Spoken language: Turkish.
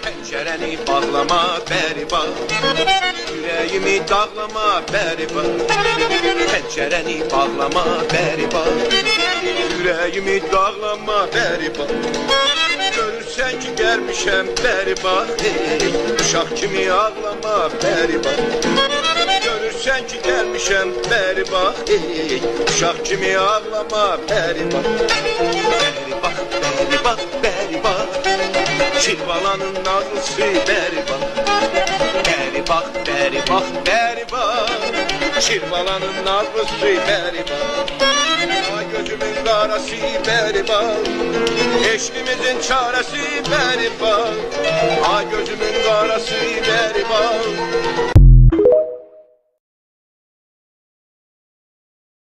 Pencereni bağlama beri bak, yüreğimi dağlama beri bak. Pencereni bağlama beri bak, yüreğimi dağlama beri bak. Görürsen ki gelmişem beri bak, uşak kimi ağlama beri bak. Görürsen ki gelmişem beri bak, uşak kimi ağlama beri bak. Beri bak, beri bak, beri bak, Şirvalanın nazlısı beri bak. Beri bak, beri bak, beri bak, Şirvalanın nazlısı beri bak. Ay gözümün karası beri bak, eşkimizin çaresi beri bak. Ay gözümün karası beri bak.